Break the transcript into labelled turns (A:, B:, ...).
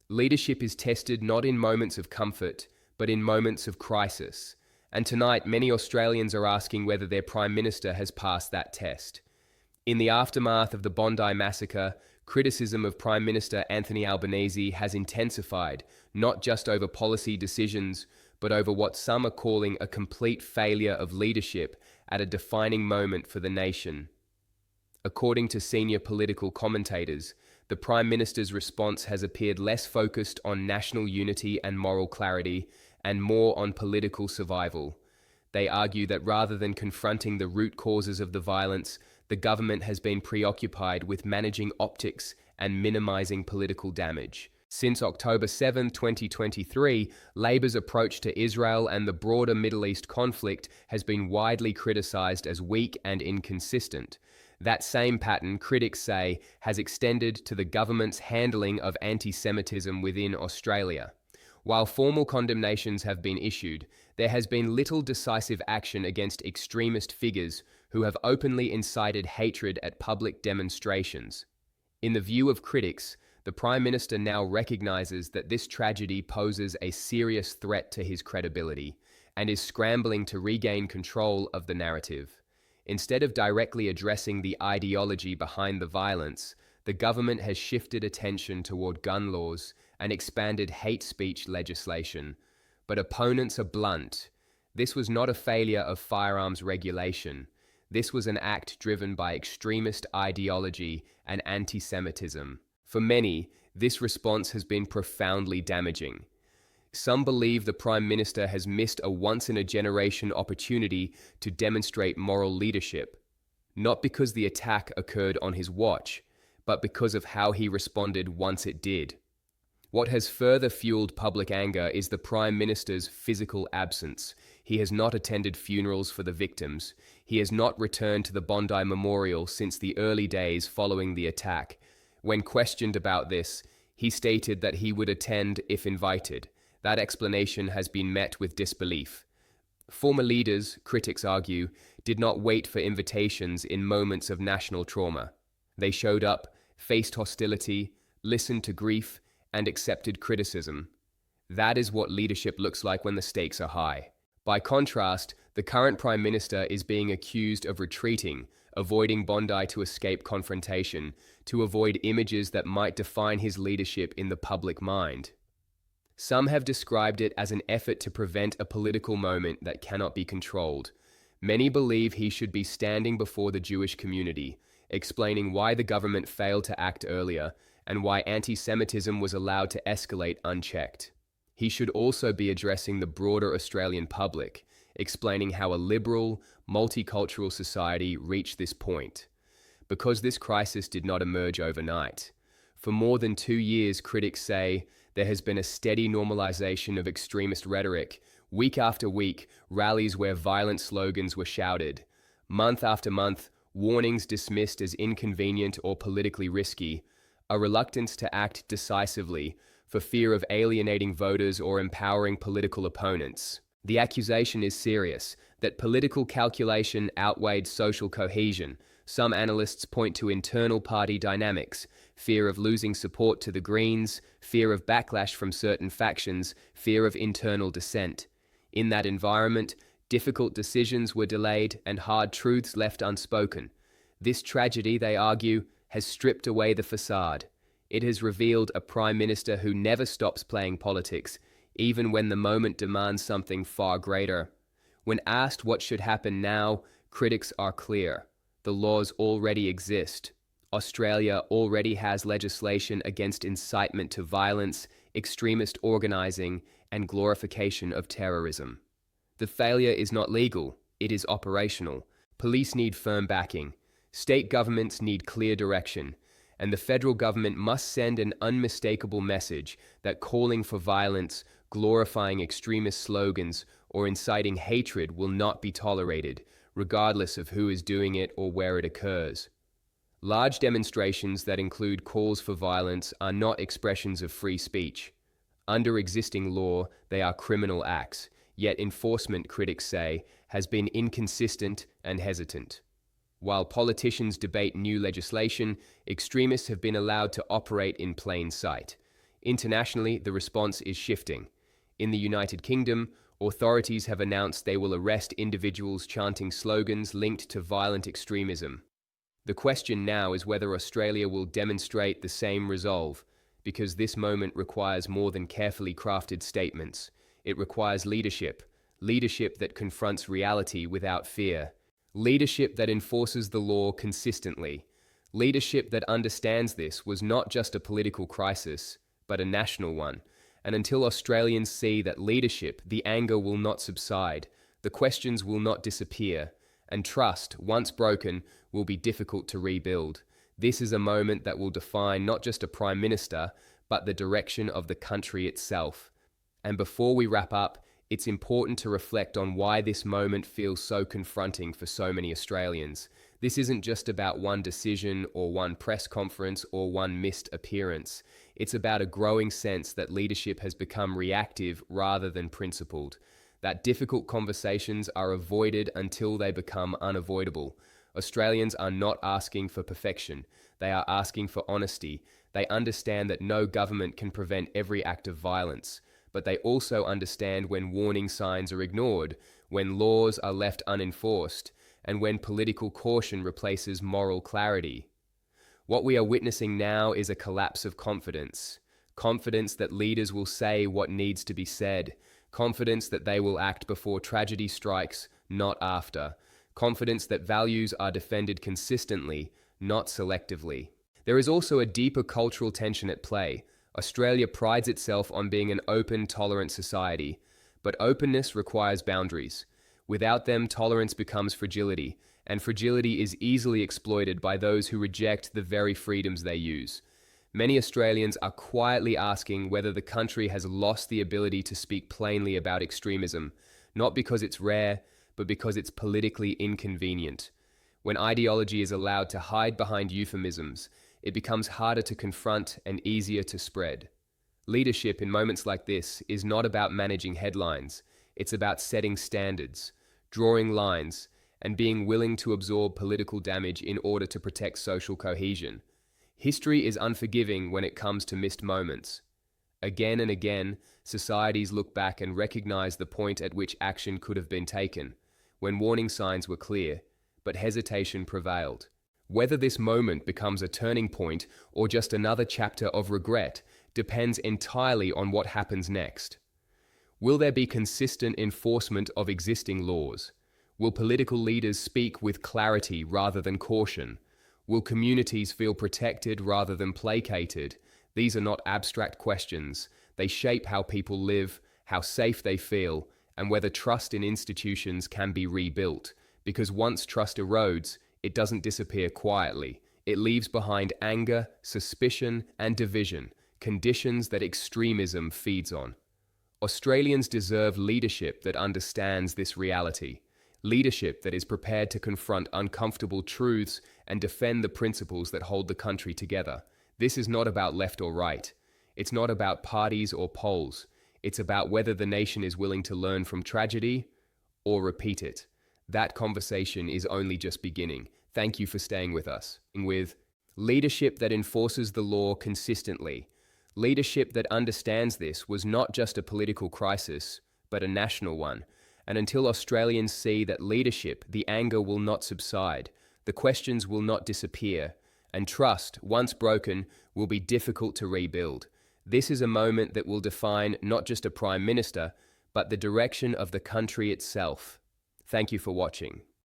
A: Leadership is tested not in moments of comfort, but in moments of crisis. And tonight, many Australians are asking whether their Prime Minister has passed that test. In the aftermath of the Bondi massacre, criticism of Prime Minister Anthony Albanese has intensified, not just over policy decisions, but over what some are calling a complete failure of leadership at a defining moment for the nation. According to senior political commentators, the Prime Minister's response has appeared less focused on national unity and moral clarity and more on political survival. They argue that rather than confronting the root causes of the violence, the government has been preoccupied with managing optics and minimizing political damage. Since October 7, 2023, Labor's approach to Israel and the broader Middle East conflict has been widely criticized as weak and inconsistent. That same pattern, critics say, has extended to the government's handling of anti-Semitism within Australia. While formal condemnations have been issued, there has been little decisive action against extremist figures who have openly incited hatred at public demonstrations. In the view of critics, the Prime Minister now recognizes that this tragedy poses a serious threat to his credibility and is scrambling to regain control of the narrative. Instead of directly addressing the ideology behind the violence, the government has shifted attention toward gun laws and expanded hate speech legislation. But opponents are blunt. This was not a failure of firearms regulation. This was an act driven by extremist ideology and anti-Semitism. For many, this response has been profoundly damaging. Some believe the Prime Minister has missed a once-in-a-generation opportunity to demonstrate moral leadership, not because the attack occurred on his watch, but because of how he responded once it did. What has further fueled public anger is the Prime Minister's physical absence. He has not attended funerals for the victims. He has not returned to the Bondi Memorial since the early days following the attack. When questioned about this, he stated that he would attend if invited. That explanation has been met with disbelief. Former leaders, critics argue, did not wait for invitations in moments of national trauma. They showed up, faced hostility, listened to grief, and accepted criticism. That is what leadership looks like when the stakes are high. By contrast, the current Prime Minister is being accused of retreating, avoiding Bondi to escape confrontation, to avoid images that might define his leadership in the public mind. Some have described it as an effort to prevent a political moment that cannot be controlled. Many believe he should be standing before the Jewish community, explaining why the government failed to act earlier and why anti-Semitism was allowed to escalate unchecked. He should also be addressing the broader Australian public, explaining how a liberal, multicultural society reached this point. Because this crisis did not emerge overnight. For more than 2 years, critics say, there has been a steady normalization of extremist rhetoric. Week after week, rallies where violent slogans were shouted. Month after month, warnings dismissed as inconvenient or politically risky. A reluctance to act decisively for fear of alienating voters or empowering political opponents. The accusation is serious, that political calculation outweighed social cohesion. Some analysts point to internal party dynamics, fear of losing support to the Greens, fear of backlash from certain factions, fear of internal dissent. In that environment, difficult decisions were delayed and hard truths left unspoken. This tragedy, they argue, has stripped away the facade. It has revealed a Prime Minister who never stops playing politics, even when the moment demands something far greater. When asked what should happen now, critics are clear. The laws already exist. Australia already has legislation against incitement to violence, extremist organising, and glorification of terrorism. The failure is not legal, it is operational. Police need firm backing. State governments need clear direction. And the federal government must send an unmistakable message that calling for violence, glorifying extremist slogans, or inciting hatred will not be tolerated, regardless of who is doing it or where it occurs. Large demonstrations that include calls for violence are not expressions of free speech. Under existing law, they are criminal acts, yet enforcement, critics say, has been inconsistent and hesitant. While politicians debate new legislation, extremists have been allowed to operate in plain sight. Internationally, the response is shifting. In the United Kingdom, authorities have announced they will arrest individuals chanting slogans linked to violent extremism. The question now is whether Australia will demonstrate the same resolve, because this moment requires more than carefully crafted statements. It requires leadership, leadership that confronts reality without fear, leadership that enforces the law consistently, leadership that understands this was not just a political crisis, but a national one. And until Australians see that leadership, the anger will not subside, the questions will not disappear, and trust, once broken, will be difficult to rebuild. This is a moment that will define not just a Prime Minister, but the direction of the country itself. And before we wrap up, it's important to reflect on why this moment feels so confronting for so many Australians. This isn't just about one decision or one press conference or one missed appearance. It's about a growing sense that leadership has become reactive rather than principled, that difficult conversations are avoided until they become unavoidable. Australians are not asking for perfection. They are asking for honesty. They understand that no government can prevent every act of violence, but they also understand when warning signs are ignored, when laws are left unenforced, and when political caution replaces moral clarity. What we are witnessing now is a collapse of confidence. Confidence that leaders will say what needs to be said. Confidence that they will act before tragedy strikes, not after. Confidence that values are defended consistently, not selectively. There is also a deeper cultural tension at play. Australia prides itself on being an open, tolerant society, but openness requires boundaries. Without them, tolerance becomes fragility, and fragility is easily exploited by those who reject the very freedoms they use. Many Australians are quietly asking whether the country has lost the ability to speak plainly about extremism, not because it's rare, but because it's politically inconvenient. When ideology is allowed to hide behind euphemisms, it becomes harder to confront and easier to spread. Leadership in moments like this is not about managing headlines. It's about setting standards, drawing lines, and being willing to absorb political damage in order to protect social cohesion. History is unforgiving when it comes to missed moments. Again and again, societies look back and recognize the point at which action could have been taken, when warning signs were clear, but hesitation prevailed. Whether this moment becomes a turning point or just another chapter of regret depends entirely on what happens next. Will there be consistent enforcement of existing laws? Will political leaders speak with clarity rather than caution? Will communities feel protected rather than placated? These are not abstract questions. They shape how people live, how safe they feel, and whether trust in institutions can be rebuilt. Because once trust erodes, it doesn't disappear quietly. It leaves behind anger, suspicion, and division, conditions that extremism feeds on. Australians deserve leadership that understands this reality. Leadership that is prepared to confront uncomfortable truths and defend the principles that hold the country together. This is not about left or right. It's not about parties or polls. It's about whether the nation is willing to learn from tragedy or repeat it. That conversation is only just beginning. Thank you for staying with us. With leadership that enforces the law consistently. Leadership that understands this was not just a political crisis, but a national one. And until Australians see that leadership, the anger will not subside, the questions will not disappear, and trust, once broken, will be difficult to rebuild. This is a moment that will define not just a Prime Minister, but the direction of the country itself. Thank you for watching.